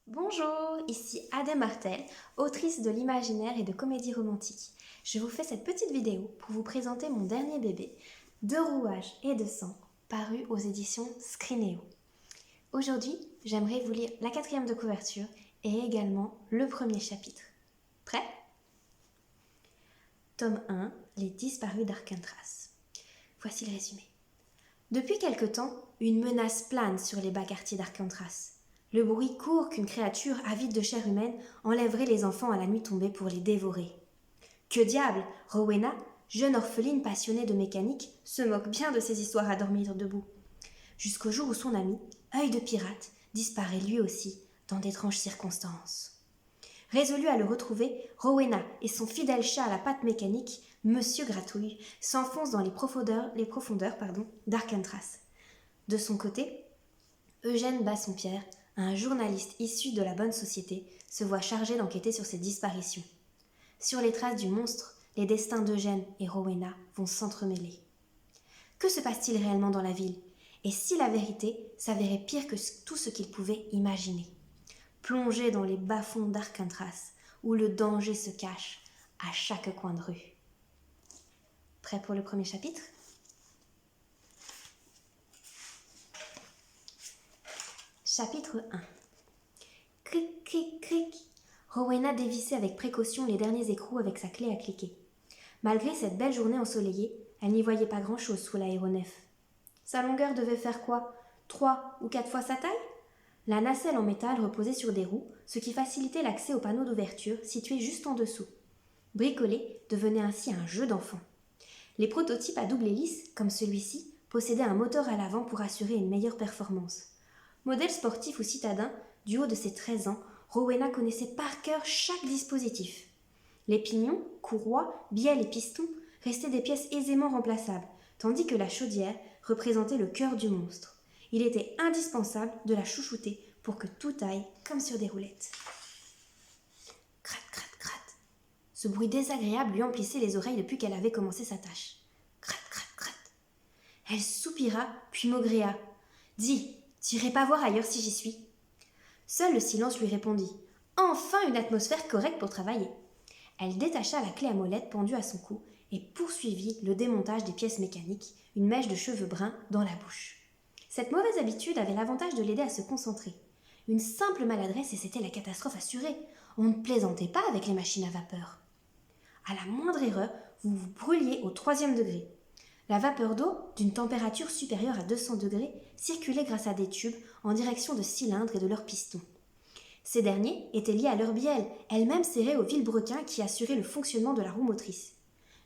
Bonjour, ici Adèle Martel, autrice de l'imaginaire et de comédie romantique. Je vous fais cette petite vidéo pour vous présenter mon dernier bébé, De rouage et de sang, paru aux éditions Scrinéo. Aujourd'hui, j'aimerais vous lire la 4e de couverture et également le premier chapitre. Prêt ? Tome 1, Les disparus d'Arkentras. Voici le résumé. Depuis quelque temps, une menace plane sur les bas quartiers d'Arkentras. Le bruit court qu'une créature avide de chair humaine enlèverait les enfants à la nuit tombée pour les dévorer. Que diable, Rowena, jeune orpheline passionnée de mécanique, se moque bien de ces histoires à dormir debout. Jusqu'au jour où son ami, œil de pirate, disparaît lui aussi dans d'étranges circonstances. Résolue à le retrouver, Rowena et son fidèle chat à la patte mécanique, Monsieur Gratouille, s'enfoncent dans les profondeurs d'Arkentras. De son côté, Eugène Bassompierre, un journaliste issu de la bonne société, se voit chargé d'enquêter sur ces disparitions. Sur les traces du monstre, les destins d'Eugène et Rowena vont s'entremêler. Que se passe-t-il réellement dans la ville ? Et si la vérité s'avérait pire que tout ce qu'ils pouvaient imaginer ? Plongés dans les bas-fonds d'Arkentras, où le danger se cache à chaque coin de rue. Prêt pour le premier chapitre ? Chapitre 1. Cric, cric, cric. Rowena dévissait avec précaution les derniers écrous avec sa clé à cliquer. Malgré cette belle journée ensoleillée, elle n'y voyait pas grand-chose sous l'aéronef. Sa longueur devait faire quoi ? 3 ou 4 fois sa taille ? La nacelle en métal reposait sur des roues, ce qui facilitait l'accès au panneau d'ouverture situé juste en dessous. Bricoler devenait ainsi un jeu d'enfant. Les prototypes à double hélice, comme celui-ci, possédaient un moteur à l'avant pour assurer une meilleure performance. Modèle sportif ou citadin, du haut de ses 13 ans, Rowena connaissait par cœur chaque dispositif. Les pignons, courroies, bielles et pistons restaient des pièces aisément remplaçables, tandis que la chaudière représentait le cœur du monstre. Il était indispensable de la chouchouter pour que tout aille comme sur des roulettes. Crat, crat, crat. Ce bruit désagréable lui emplissait les oreilles depuis qu'elle avait commencé sa tâche. Crat, crat, crat. Elle soupira, puis maugréa. « Dis, t'irais pas voir ailleurs si j'y suis ?» Seul le silence lui répondit. Enfin une atmosphère correcte pour travailler. Elle détacha la clé à molette pendue à son cou et poursuivit le démontage des pièces mécaniques, une mèche de cheveux bruns dans la bouche. Cette mauvaise habitude avait l'avantage de l'aider à se concentrer. Une simple maladresse et c'était la catastrophe assurée. On ne plaisantait pas avec les machines à vapeur. À la moindre erreur, vous vous brûliez au 3e degré. La vapeur d'eau, d'une température supérieure à 200 degrés, circulait grâce à des tubes en direction de cylindres et de leurs pistons. Ces derniers étaient liés à leur bielle, elle-même serrée au vilebrequin qui assurait le fonctionnement de la roue motrice.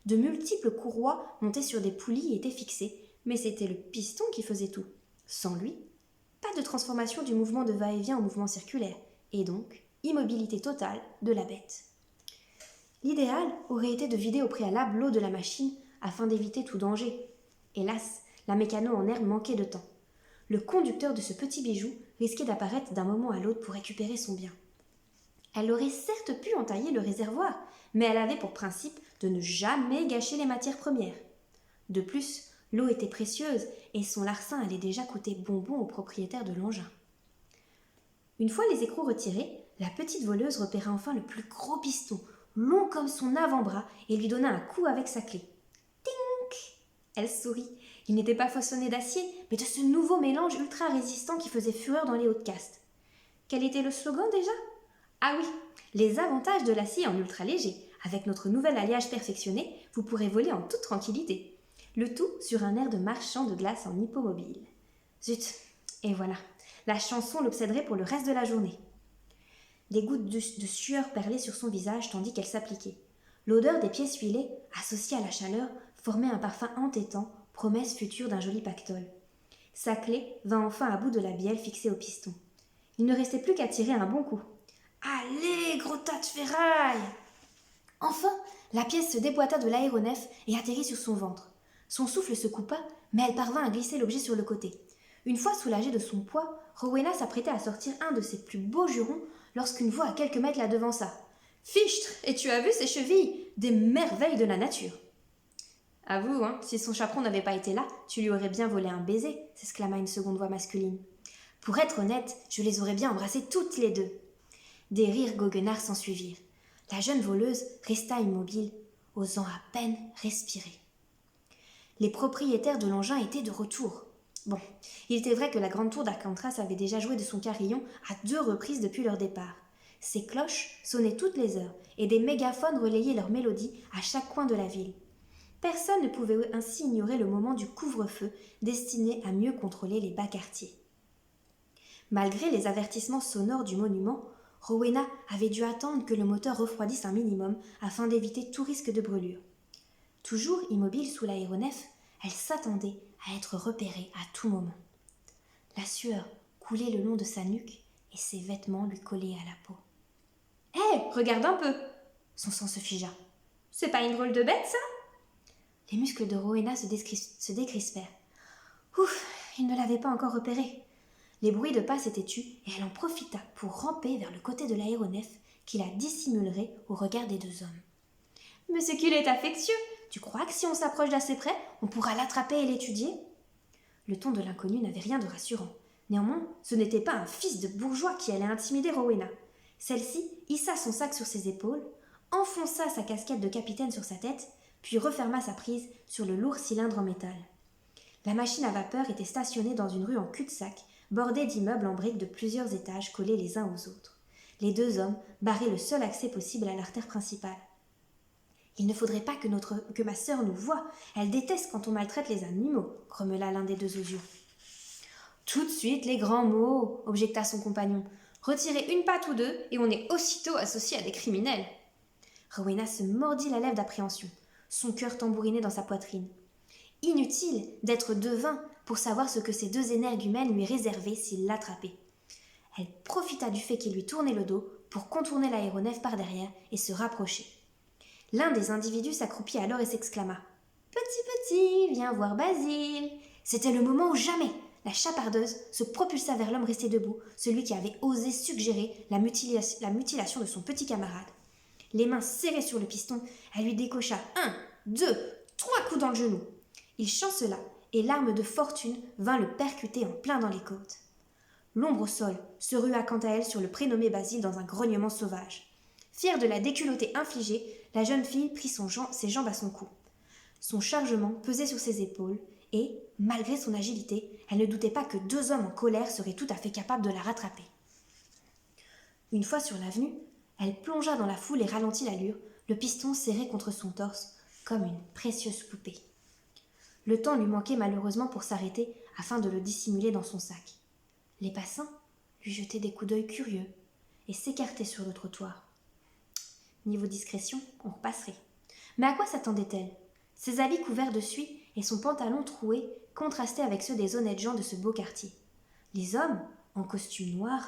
De multiples courroies montées sur des poulies étaient fixées, mais c'était le piston qui faisait tout. Sans lui, pas de transformation du mouvement de va-et-vient en mouvement circulaire, et donc immobilité totale de la bête. L'idéal aurait été de vider au préalable l'eau de la machine afin d'éviter tout danger. Hélas, la mécano en herbe manquait de temps. Le conducteur de ce petit bijou risquait d'apparaître d'un moment à l'autre pour récupérer son bien. Elle aurait certes pu entailler le réservoir, mais elle avait pour principe de ne jamais gâcher les matières premières. De plus, l'eau était précieuse et son larcin allait déjà coûter bonbon au propriétaire de l'engin. Une fois les écrous retirés, la petite voleuse repéra enfin le plus gros piston, long comme son avant-bras, et lui donna un coup avec sa clé. Tink ! Elle sourit. Il n'était pas façonné d'acier, mais de ce nouveau mélange ultra résistant qui faisait fureur dans les hautes castes. Quel était le slogan déjà ? Ah oui, les avantages de l'acier en ultra léger. Avec notre nouvel alliage perfectionné, vous pourrez voler en toute tranquillité. Le tout sur un air de marchand de glace en hippomobile. Zut, et voilà, la chanson l'obséderait pour le reste de la journée. Des gouttes de sueur perlaient sur son visage tandis qu'elle s'appliquait. L'odeur des pièces huilées, associée à la chaleur, formait un parfum entêtant, promesse future d'un joli pactole. Sa clé vint enfin à bout de la bielle fixée au piston. Il ne restait plus qu'à tirer un bon coup. Allez, gros tas de ferraille ! Enfin, la pièce se déboîta de l'aéronef et atterrit sur son ventre. Son souffle se coupa, mais elle parvint à glisser l'objet sur le côté. Une fois soulagée de son poids, Rowena s'apprêtait à sortir un de ses plus beaux jurons lorsqu'une voix à quelques mètres la devança. « Fichtre, et tu as vu ses chevilles ? Des merveilles de la nature !» « Avoue, si son chaperon n'avait pas été là, tu lui aurais bien volé un baiser !» s'exclama une seconde voix masculine. « Pour être honnête, je les aurais bien embrassées toutes les deux. » Des rires goguenards s'ensuivirent. La jeune voleuse resta immobile, osant à peine respirer. Les propriétaires de l'engin étaient de retour. Bon, il était vrai que la grande tour d'Alcatraz avait déjà joué de son carillon à 2 reprises depuis leur départ. Ses cloches sonnaient toutes les heures et des mégaphones relayaient leur mélodie à chaque coin de la ville. Personne ne pouvait ainsi ignorer le moment du couvre-feu destiné à mieux contrôler les bas quartiers. Malgré les avertissements sonores du monument, Rowena avait dû attendre que le moteur refroidisse un minimum afin d'éviter tout risque de brûlure. Toujours immobile sous l'aéronef, elle s'attendait à être repérée à tout moment. La sueur coulait le long de sa nuque et ses vêtements lui collaient à la peau. « Hé, regarde un peu !» Son sang se figea. « C'est pas une drôle de bête, ça ?» Les muscles de Rowena se décrispèrent. Ouf, il ne l'avait pas encore repérée. Les bruits de pas s'étaient tus et elle en profita pour ramper vers le côté de l'aéronef qui la dissimulerait au regard des 2 hommes. « Mais ce qu'il est affectueux! Tu crois que si on s'approche d'assez près, on pourra l'attraper et l'étudier ?» Le ton de l'inconnu n'avait rien de rassurant. Néanmoins, ce n'était pas un fils de bourgeois qui allait intimider Rowena. Celle-ci hissa son sac sur ses épaules, enfonça sa casquette de capitaine sur sa tête, puis referma sa prise sur le lourd cylindre en métal. La machine à vapeur était stationnée dans une rue en cul-de-sac, bordée d'immeubles en briques de plusieurs étages collés les uns aux autres. Les 2 hommes barraient le seul accès possible à l'artère principale. « Il ne faudrait pas que ma sœur nous voie. Elle déteste quand on maltraite les animaux, » grommela l'un des 2 osieux. « Tout de suite les grands mots, » objecta son compagnon. « Retirez une patte ou 2 et on est aussitôt associé à des criminels. » Rowena se mordit la lèvre d'appréhension. Son cœur tambourinait dans sa poitrine. Inutile d'être devin pour savoir ce que ces 2 énergumènes lui réservaient s'il l'attrapait. Elle profita du fait qu'il lui tournait le dos pour contourner l'aéronef par derrière et se rapprocher. L'un des individus s'accroupit alors et s'exclama « Petit, viens voir Basile !» C'était le moment où jamais la chapardeuse se propulsa vers l'homme resté debout, celui qui avait osé suggérer la mutilation de son petit camarade. Les mains serrées sur le piston, elle lui décocha 1, 2, 3 coups dans le genou. Il chancela et l'arme de fortune vint le percuter en plein dans les côtes. L'ombre au sol se rua quant à elle sur le prénommé Basile dans un grognement sauvage. Fière de la déculottée infligée, la jeune fille prit ses jambes à son cou. Son chargement pesait sur ses épaules et, malgré son agilité, elle ne doutait pas que 2 hommes en colère seraient tout à fait capables de la rattraper. Une fois sur l'avenue, elle plongea dans la foule et ralentit l'allure, le piston serré contre son torse, comme une précieuse poupée. Le temps lui manquait malheureusement pour s'arrêter afin de le dissimuler dans son sac. Les passants lui jetaient des coups d'œil curieux et s'écartaient sur le trottoir. Niveau discrétion, on repasserait. Mais à quoi s'attendait-elle ? Ses habits couverts de suie et son pantalon troué contrastaient avec ceux des honnêtes gens de ce beau quartier. Les hommes, en costume noir,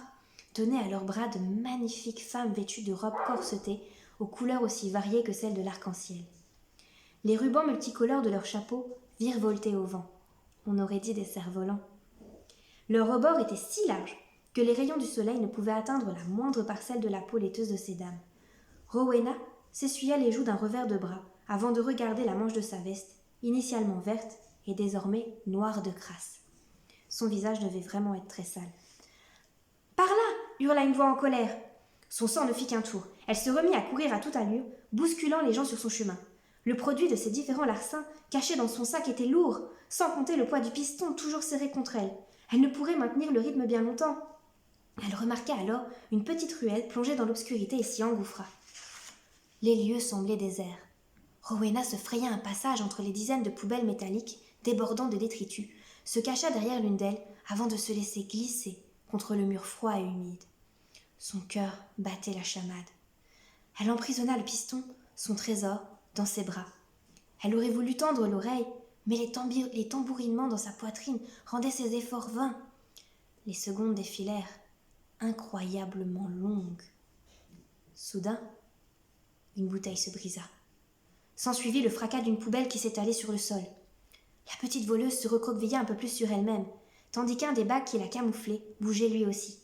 tenaient à leurs bras de magnifiques femmes vêtues de robes corsetées aux couleurs aussi variées que celles de l'arc-en-ciel. Les rubans multicolores de leurs chapeaux virevoltaient au vent. On aurait dit des cerfs-volants. Leur rebord était si large que les rayons du soleil ne pouvaient atteindre la moindre parcelle de la peau laiteuse de ces dames. Rowena s'essuya les joues d'un revers de bras avant de regarder la manche de sa veste, initialement verte et désormais noire de crasse. Son visage devait vraiment être très sale. « Par là !» hurla une voix en colère. Son sang ne fit qu'un tour. Elle se remit à courir à toute allure, bousculant les gens sur son chemin. Le produit de ces différents larcins cachés dans son sac était lourd, sans compter le poids du piston toujours serré contre elle. Elle ne pourrait maintenir le rythme bien longtemps. Elle remarqua alors une petite ruelle plongée dans l'obscurité et s'y engouffra. Les lieux semblaient déserts. Rowena se fraya un passage entre les dizaines de poubelles métalliques débordant de détritus, se cacha derrière l'une d'elles avant de se laisser glisser contre le mur froid et humide. Son cœur battait la chamade. Elle emprisonna le piston, son trésor, dans ses bras. Elle aurait voulu tendre l'oreille, mais les tambourinements dans sa poitrine rendaient ses efforts vains. Les secondes défilèrent, incroyablement longues. Soudain, une bouteille se brisa. S'ensuivit le fracas d'une poubelle qui s'étalait sur le sol. La petite voleuse se recroquevilla un peu plus sur elle-même, tandis qu'un des bacs qui la camouflait bougeait lui aussi.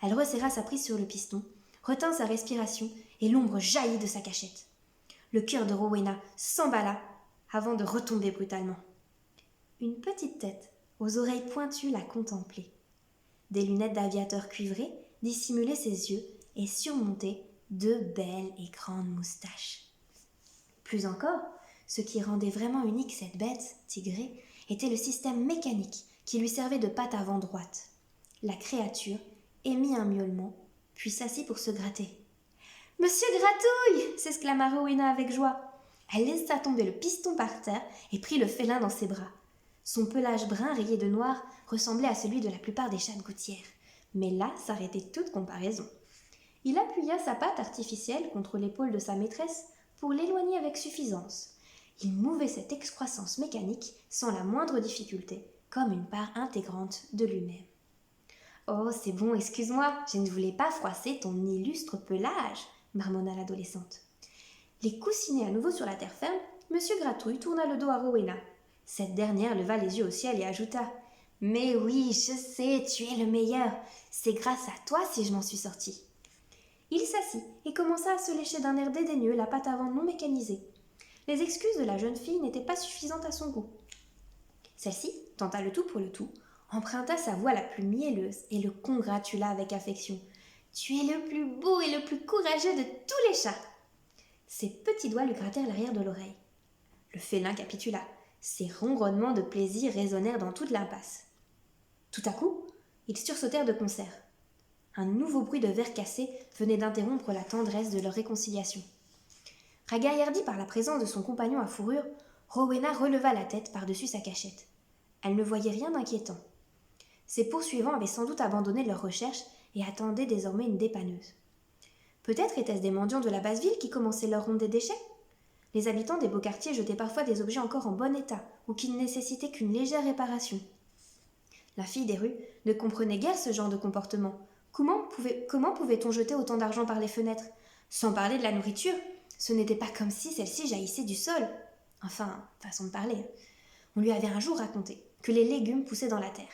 Elle resserra sa prise sur le piston, retint sa respiration et l'ombre jaillit de sa cachette. Le cœur de Rowena s'emballa avant de retomber brutalement. Une petite tête, aux oreilles pointues, la contemplait. Des lunettes d'aviateur cuivrées dissimulaient ses yeux et surmontait deux belles et grandes moustaches. Plus encore, ce qui rendait vraiment unique cette bête, Tigré, était le système mécanique qui lui servait de patte avant droite. La créature émit un miaulement, puis s'assit pour se gratter. « Monsieur Gratouille !» s'exclama Rowena avec joie. Elle laissa tomber le piston par terre et prit le félin dans ses bras. Son pelage brun rayé de noir ressemblait à celui de la plupart des chats de gouttière, mais là s'arrêtait toute comparaison. Il appuya sa patte artificielle contre l'épaule de sa maîtresse pour l'éloigner avec suffisance. Il mouvait cette excroissance mécanique sans la moindre difficulté, comme une part intégrante de lui-même. « Oh, c'est bon, excuse-moi, je ne voulais pas froisser ton illustre pelage !» marmonna l'adolescente. Les coussinets à nouveau sur la terre ferme, Monsieur Gratouille tourna le dos à Rowena. Cette dernière leva les yeux au ciel et ajouta « Mais oui, je sais, tu es le meilleur. C'est grâce à toi si je m'en suis sortie. » Il s'assit et commença à se lécher d'un air dédaigneux la patte avant non mécanisée. Les excuses de la jeune fille n'étaient pas suffisantes à son goût. Celle-ci tenta le tout pour le tout, emprunta sa voix la plus mielleuse et le congratula avec affection. « Tu es le plus beau et le plus courageux de tous les chats !» Ses petits doigts lui grattèrent l'arrière de l'oreille. Le félin capitula. Ses ronronnements de plaisir résonnèrent dans toute l'impasse. Tout à coup, ils sursautèrent de concert. Un nouveau bruit de verre cassé venait d'interrompre la tendresse de leur réconciliation. Ragaillardie par la présence de son compagnon à fourrure, Rowena releva la tête par-dessus sa cachette. Elle ne voyait rien d'inquiétant. Ses poursuivants avaient sans doute abandonné leurs recherches et attendaient désormais une dépanneuse. Peut-être étaient-ce des mendiants de la basse ville qui commençaient leur ronde des déchets ? Les habitants des beaux quartiers jetaient parfois des objets encore en bon état ou qui ne nécessitaient qu'une légère réparation. La fille des rues ne comprenait guère ce genre de comportement. Comment pouvait-on jeter autant d'argent par les fenêtres ? Sans parler de la nourriture, ce n'était pas comme si celle-ci jaillissait du sol. Enfin, façon de parler. On lui avait un jour raconté que les légumes poussaient dans la terre.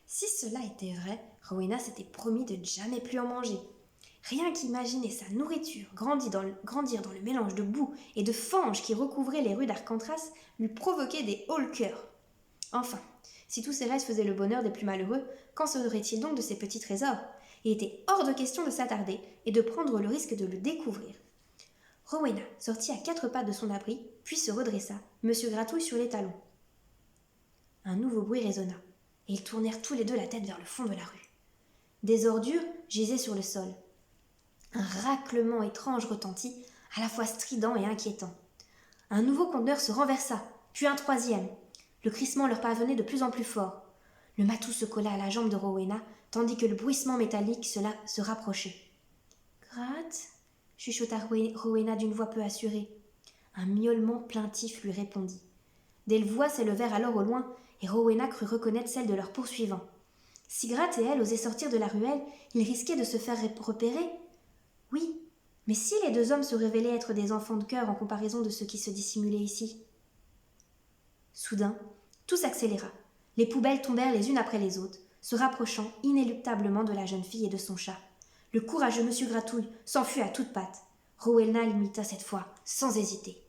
Si cela était vrai, Rowena s'était promis de ne jamais plus en manger. Rien qu'imaginer sa nourriture grandir dans le mélange de boue et de fange qui recouvrait les rues d'Arcantras lui provoquait des hauts-le-cœur. Enfin, si tous ces restes faisaient le bonheur des plus malheureux, qu'en serait-il donc de ces petits trésors ? Il était hors de question de s'attarder et de prendre le risque de le découvrir. Rowena sortit à 4 pattes de son abri, puis se redressa, Monsieur Gratouille sur les talons. Un nouveau bruit résonna, et ils tournèrent tous les deux la tête vers le fond de la rue. Des ordures gisaient sur le sol. Un raclement étrange retentit, à la fois strident et inquiétant. Un nouveau conteneur se renversa, puis un troisième. Le crissement leur parvenait de plus en plus fort. Le matou se colla à la jambe de Rowena, tandis que le bruissement métallique se rapprochait. « Gratte » chuchota Rowena d'une voix peu assurée. Un miaulement plaintif lui répondit. Des voix s'élevèrent alors au loin, et Rowena crut reconnaître celle de leurs poursuivants. Si Gratte et elle osaient sortir de la ruelle, ils risquaient de se faire repérer. Oui, mais si les deux hommes se révélaient être des enfants de cœur en comparaison de ceux qui se dissimulaient ici ? Soudain, tout s'accéléra. Les poubelles tombèrent les unes après les autres, se rapprochant inéluctablement de la jeune fille et de son chat. Le courageux Monsieur Gratouille s'enfuit à toutes pattes. Rowena l'imita cette fois, sans hésiter.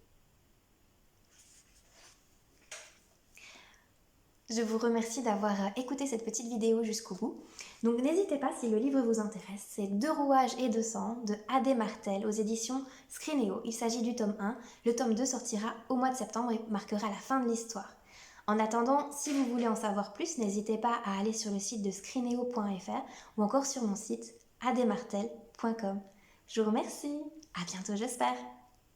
Je vous remercie d'avoir écouté cette petite vidéo jusqu'au bout. Donc n'hésitez pas si le livre vous intéresse. C'est 2 rouages et 2 sangs de A.D. Martel aux éditions Scrinéo. Il s'agit du tome 1. Le tome 2 sortira au mois de septembre et marquera la fin de l'histoire. En attendant, si vous voulez en savoir plus, n'hésitez pas à aller sur le site de scrinéo.fr ou encore sur mon site admartel.com. Je vous remercie. À bientôt, j'espère.